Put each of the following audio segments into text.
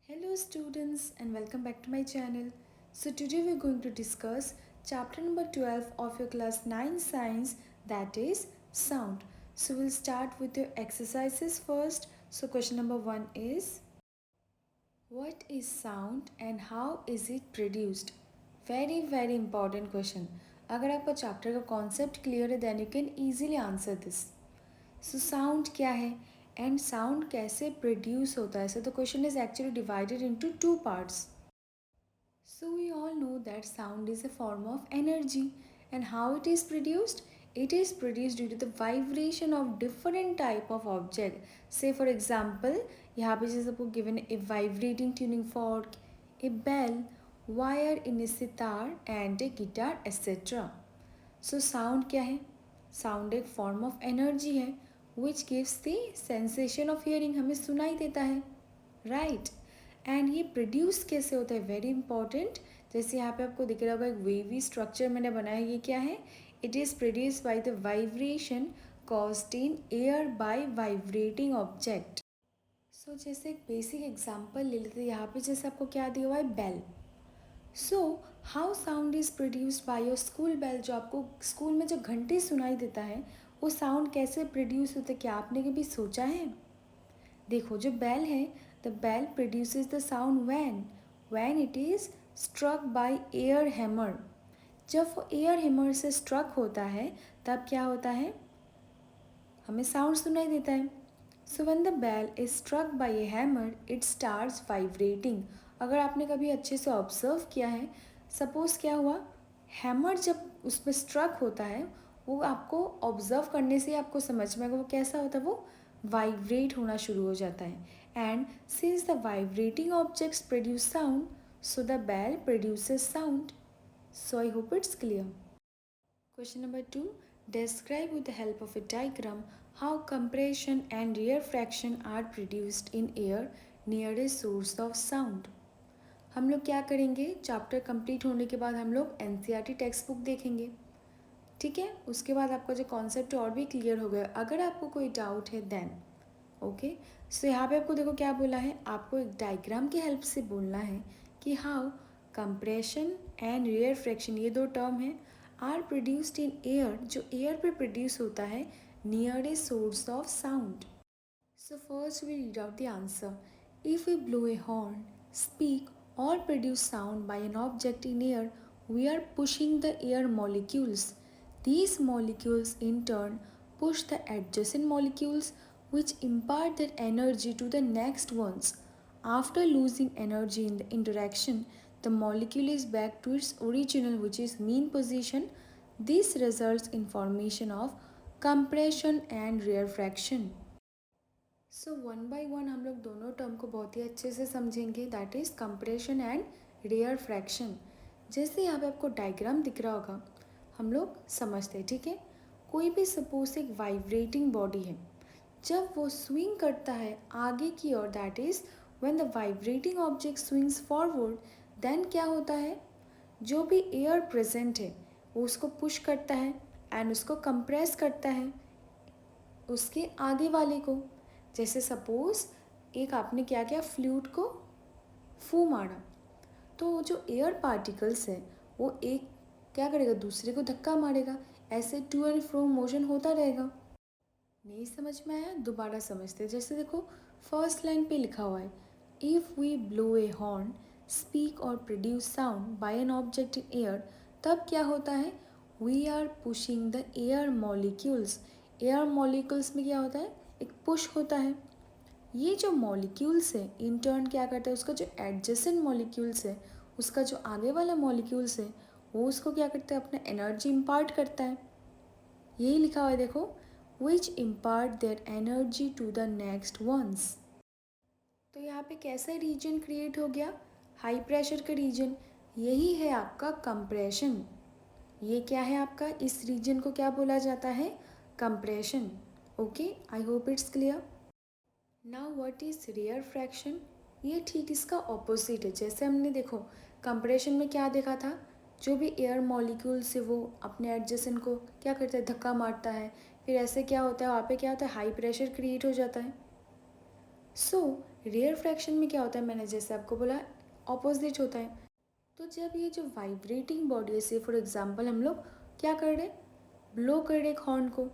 Hello students and welcome back to my channel. So today we're going to discuss chapter number 12 of your class 9 science, that is sound. So we'll start with your exercises first. So question number 1 is, what is sound and how is it produced? Very important question. अगर आपका chapter का concept clear है then you can easily answer this. So sound क्या है and sound कैसे produce होता है? So the question is actually divided into two parts. So we all know that sound is a form of energy, and how it is produced? It is produced due to the vibration of different type of object. Say for example, यहाँ पे जैसे आपको given a vibrating tuning fork, a bell, wire in a sitar and a guitar etc. So sound क्या है? Sound एक form of energy है which gives the sensation of hearing. हमें सुनाई देता है, right? एंड ये प्रोड्यूस कैसे होता है? Very important. जैसे यहाँ पे आपको दिख रहा होगा एक वेवी स्ट्रक्चर मैंने बनाया. ये क्या है? It is produce by the vibration caused in air by vibrating object. So जैसे एक बेसिक एग्जांपल ले लेते हैं. यहाँ पे जैसे आपको क्या दिया हुआ है? Bell. So how sound is produced by your school bell. जो आपको स्कूल में जो घंटे सुनाई देता है वो साउंड कैसे प्रोड्यूस होता है? क्या आपने कभी सोचा है? देखो जो बेल है, the bell produces the sound when it is struck by air hammer. जब वो एयर हैमर से स्ट्रक होता है तब क्या होता है? हमें साउंड सुनाई देता है. So when the bell is struck by a hammer it starts vibrating. अगर आपने कभी अच्छे से ऑब्जर्व किया है, सपोज क्या हुआ, हैमर जब उस पर स्ट्रक होता है वो आपको ऑब्जर्व करने से ही आपको समझ में आएगा वो कैसा होता है. वो वाइब्रेट होना शुरू हो जाता है. And since the vibrating objects produce sound, so the bell produces sound. So I hope it's clear. Question number 2. Describe with the help of a diagram how compression and rarefaction are produced in air near a source of sound. हम लोग क्या करेंगे? Chapter complete होने के बाद हम लोग NCERT text book देखेंगे, ठीक है? उसके बाद आपका जो कॉन्सेप्ट और भी क्लियर हो गया. अगर आपको कोई डाउट है देन ओके. सो यहाँ पे आपको देखो क्या बोला है, आपको एक डायग्राम की हेल्प से बोलना है कि हाउ कंप्रेशन एंड रेयरफैक्शन, ये दो टर्म है, आर प्रोड्यूस्ड इन एयर, जो एयर पे प्रोड्यूस होता है near a source of sound. So first we read out the answer. If we blow a horn, speak or produce sound by an object in air, we are pushing the air molecules. These molecules in turn push the adjacent molecules which impart their energy to the next ones. After losing energy in the interaction, the molecule is back to its original, which is mean position. This results in formation of compression and rarefaction. So one by one हम लोग दोनों term को बहुत ही अच्छे से समझेंगे, that is compression and rarefaction. जैसे यहाँ पे आपको डायग्राम दिख रहा होगा हम लोग समझते हैं, ठीक है? कोई भी सपोज एक वाइब्रेटिंग बॉडी है, जब वो स्विंग करता है आगे की ओर, that is when the vibrating object swings forward, then क्या होता है? जो भी एयर प्रेजेंट है वो उसको पुश करता है एंड उसको कंप्रेस करता है उसके आगे वाले को. जैसे सपोज एक आपने क्या किया, फ्लूट को फू मारा, तो जो एयर पार्टिकल्स है वो एक क्या करेगा, दूसरे को धक्का मारेगा. ऐसे टू एंड फ्रो मोशन होता रहेगा. नहीं समझ में आया? दोबारा समझते. जैसे देखो फर्स्ट लाइन पे लिखा हुआ है, if we blow a horn, speak और produce sound by an object in air, तब क्या होता है? We are pushing the air molecules. Air molecules में क्या होता है? एक पुश होता है. ये जो मॉलिक्यूल्स है इन टर्न क्या करता है, उसका जो एडजेसेंट मॉलिक्यूल्स है, उसका जो आगे वाला मॉलिक्यूल्स है वो उसको क्या करता है, अपना एनर्जी इम्पार्ट करता है. यही लिखा हुआ है देखो, which impart their energy to the next ones. तो यहाँ पे कैसा रीजन क्रिएट हो गया? हाई प्रेशर का रीजन. यही है आपका कंप्रेशन. ये क्या है आपका? इस रीजन को क्या बोला जाता है? Compression. Okay, I hope it's clear. Now what is rarefaction? ये ठीक इसका ऑपोजिट है. जैसे हमने देखो कंप्रेशन में क्या देखा था, जो भी एयर मॉलिक्यूल से वो अपने एडजेसेंट को क्या करता है, धक्का मारता है. फिर ऐसे क्या होता है, वहाँ पे क्या होता है, हाई प्रेशर क्रिएट हो जाता है. सो रेयर फ्रैक्शन में क्या होता है, मैंने जैसे आपको बोला ऑपोजिट होता है। तो जब ये जो वाइब्रेटिंग बॉडी है, से फॉर एग्जांपल हम लोग क्या कर रहे हैं, ब्लो कर रहे हैं हॉर्न को,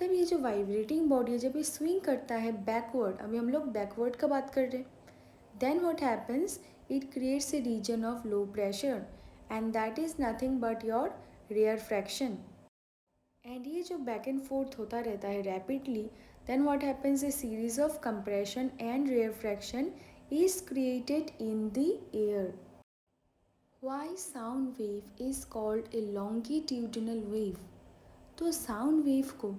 तब ये जो वाइब्रेटिंग बॉडी है जब ये स्विंग करता है बैकवर्ड, अभी हम लोग बैकवर्ड का बात कर रहे हैं, then what happens, it creates a region of low pressure and that is nothing but your rear fraction. And ये जो back and forth होता रहता है rapidly, then what happens, a series of compression and rear fraction is created in the air. Why sound wave is called a longitudinal wave? तो sound wave को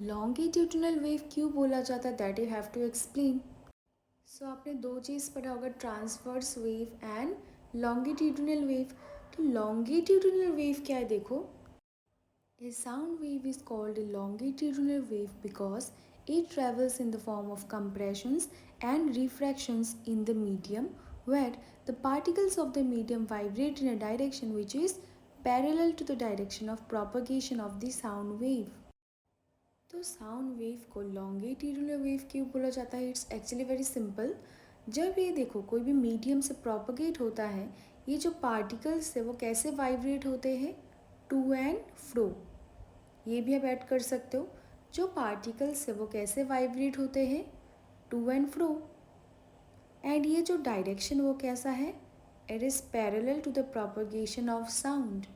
longitudinal wave क्यों बोला जाता है, that you have to explain. सो आपने दो चीज़ पढ़ा होगा, transverse wave and longitudinal wave. तो लॉन्गिट्यूडिनल वेव क्या है, देखो, a sound wave is called a longitudinal wave because it travels in the form of compressions and refractions in the medium where the particles of the medium vibrate in a direction which is parallel to the direction of propagation of the sound wave. तो sound wave को longitudinal wave क्यों बोला जाता है, it's actually very simple. जब ये देखो कोई भी मीडियम से प्रोपगेट होता है, ये जो पार्टिकल्स है वो कैसे वाइब्रेट होते हैं, टू एंड फ्रो। ये भी आप ऐड कर सकते हो, जो पार्टिकल्स है वो कैसे वाइब्रेट होते हैं, टू एंड फ्रो। एंड ये जो डायरेक्शन वो कैसा है, it is parallel to the propagation of sound.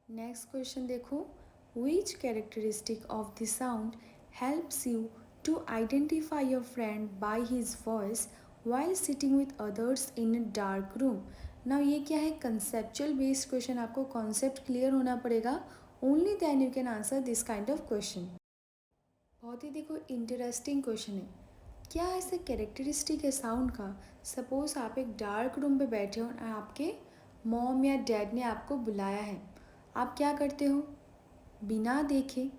Next question देखो, which characteristic of the sound helps you to identify your friend by his voice while sitting with others in a dark room? Now ये क्या है, conceptual based question, आपको concept clear होना पड़ेगा, only then you can answer this kind of question. बहुत ही देखो interesting question है। क्या ऐसे कैरेक्टरिस्टिक है साउंड का, सपोज आप एक डार्क रूम पे बैठे हो और आपके मॉम या डैड ने आपको बुलाया है, आप क्या करते हो, बिना देखे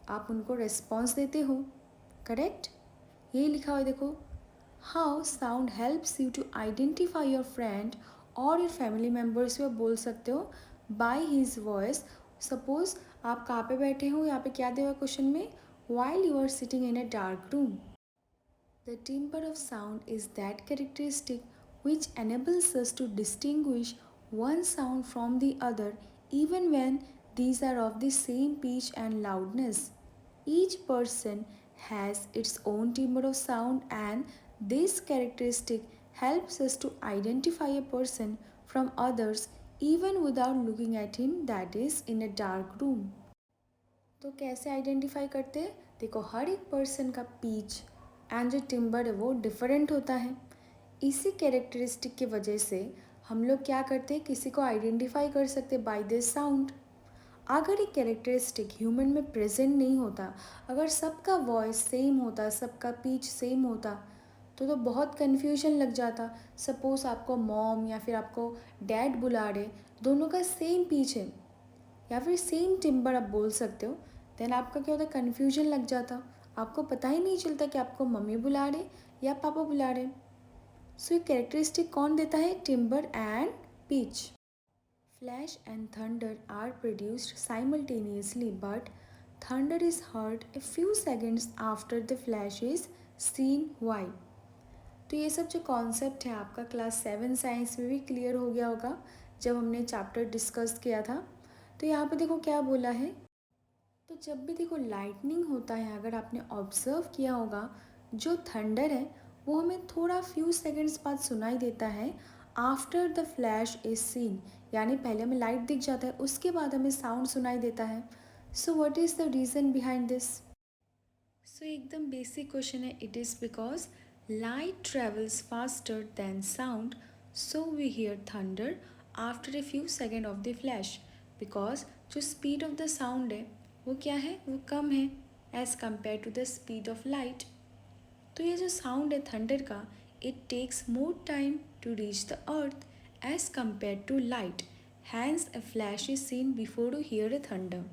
आप उनको रिस्पॉन्स देते हो, करेक्ट। यही लिखा हुआ है देखो, how sound helps you to identify your friend और योर फैमिली मेम्बर्स भी आप बोल सकते हो बाय हिज वॉइस। सपोज आप कहाँ पे बैठे हो, यहाँ पे क्या दिया हुआ क्वेश्चन में, while you are sitting in a dark room. The timbre of sound is that characteristic which enables us to distinguish one sound from the other even when these are of the same pitch and loudness. Each person has its own timbre of sound and this characteristic helps us to identify a person from others even without looking at him, that is in a dark room. तो कैसे identify करते हैं, देखो हर एक person का peach and जो timber है वो डिफरेंट होता है। इसी कैरेक्टरिस्टिक की वजह से हम लोग क्या करते हैं, किसी को आइडेंटिफाई कर सकते बाय दिस साउंड। अगर एक कैरेक्टरिस्टिक ह्यूमन में प्रेजेंट नहीं होता, अगर सबका वॉइस सेम होता, सबका पीच सेम होता, तो बहुत कन्फ्यूजन लग जाता। सपोज़ आपको मॉम या फिर आपको डैड बुला रहे, दोनों का सेम पीच है या फिर सेम टिम्बर आप बोल सकते हो, देन आपका क्या होता है, कन्फ्यूजन लग जाता, आपको पता ही नहीं चलता कि आपको मम्मी बुला रहे या पापा बुला रहे। सो ये कैरेक्टरिस्टिक कौन देता है, timbre and pitch. Flash and thunder are produced simultaneously but thunder is heard a few seconds after the flash is seen. Why? तो ये सब जो कॉन्सेप्ट है आपका क्लास 7 साइंस में भी क्लियर हो गया होगा जब हमने चैप्टर डिस्कस किया था। तो यहाँ पे देखो क्या बोला है, तो जब भी देखो लाइटनिंग होता है, अगर आपने ऑब्जर्व किया होगा, जो थंडर है वो हमें थोड़ा फ्यू सेकंड्स बाद सुनाई देता है after the flash is scene, यानी पहले हमें लाइट दिख जाता है उसके बाद हमें साउंड सुनाई देता है। So what is the reason behind this? So एकदम बेसिक क्वेश्चन है, it is because light travels faster than sound, so we hear thunder after a few second of the flash. Because जो speed of the sound है वो क्या है, वो कम है as compare to the speed of light. तो ये जो साउंड है थंडर का, it takes more time to reach the earth as compared to light, hence a flash is seen before to hear a thunder.